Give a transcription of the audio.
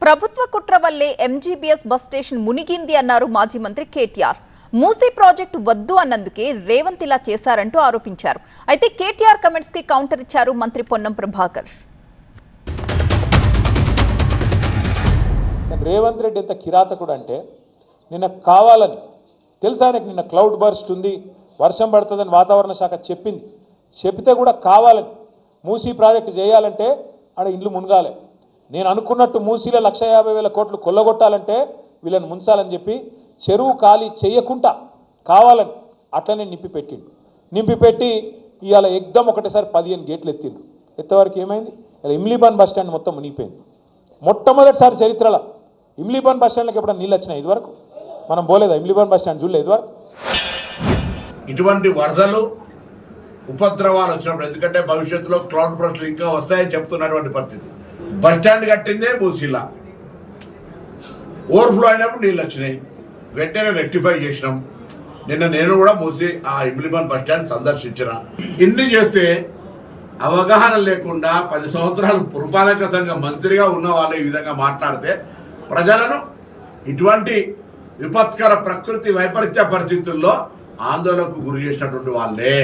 ప్రభుత్వ కుట్ర వల్లే ఎంజీబీఎస్ బస్ స్టేషన్ మునిగింది అన్నారు మాజీ మంత్రి కేటీఆర్. మూసీ ప్రాజెక్టు వద్దు అన్నందుకే రేవంత్ ఇలా చేశారంటూ ఆరోపించారు. అయితే కేటీఆర్ కమెంట్స్ కి కౌంటర్ ఇచ్చారు మంత్రి పొన్నం ప్రభాకర్. రేవంత్ రెడ్డి ఎంత కిరాతకుడు అంటే నిన్న కావాలని తెలుసా ఆయనకు నిన్న క్లౌడ్ బర్స్ట్ ఉంది, వర్షం పడుతుందని వాతావరణ శాఖ చెప్తే కూడా కావాలని మూసీ ప్రాజెక్టు చేయాలంటే ఆడ ఇండ్లు మునగాలి. నేను అనుకున్నట్టు మూసీలో 1,50,000 కోట్లు కొల్లగొట్టాలంటే వీళ్ళని ముంచాలని చెప్పి చెరువు ఖాళీ చేయకుండా కావాలని అట్లనే నింపిపెట్టి ఇవాళ ఎగ్దం ఒకటేసారి 15 గేట్లు ఎత్తిండ్రు. ఎత్తవరకు ఏమైంది? ఇలా ఇమ్లీబాన్ బస్ స్టాండ్ మొత్తం మునిగిపోయింది. మొట్టమొదటిసారి చరిత్రలో ఇమ్లీబాన్ బస్ స్టాండ్కి ఎప్పుడైనా నీళ్ళు వచ్చినాయి? ఇదివరకు మనం పోలేదా? ఇమ్లీబాన్ బస్ స్టాండ్ చూడలేదు ఇదివరకు. ఇటువంటి వరదలు ఉపద్రవాలు వచ్చినప్పుడు, ఎందుకంటే భవిష్యత్తులో క్లౌడ్ బర్స్ట్లు ఇంకా వస్తాయని చెప్తున్నటువంటి పరిస్థితి. బస్ స్టాండ్ కట్టిందే మూసీలా, ఓవర్ఫ్లో అయినప్పుడు నీళ్ళు వచ్చినాయి, వెంటనే రెక్టిఫై చేసినాం. నిన్న నేను కూడా మూసి ఆ ఇమ్లిబాన్ బస్ స్టాండ్ సందర్శించిన. ఇన్ని చేస్తే అవగాహన లేకుండా 10 సంవత్సరాలు పురపాలక సంఘ మంత్రిగా ఉన్న వాళ్ళు ఈ విధంగా మాట్లాడితే ప్రజలను ఇటువంటి విపత్కర ప్రకృతి వైపరీత్య పరిస్థితుల్లో ఆందోళనకు గురి చేసినటువంటి వాళ్ళే.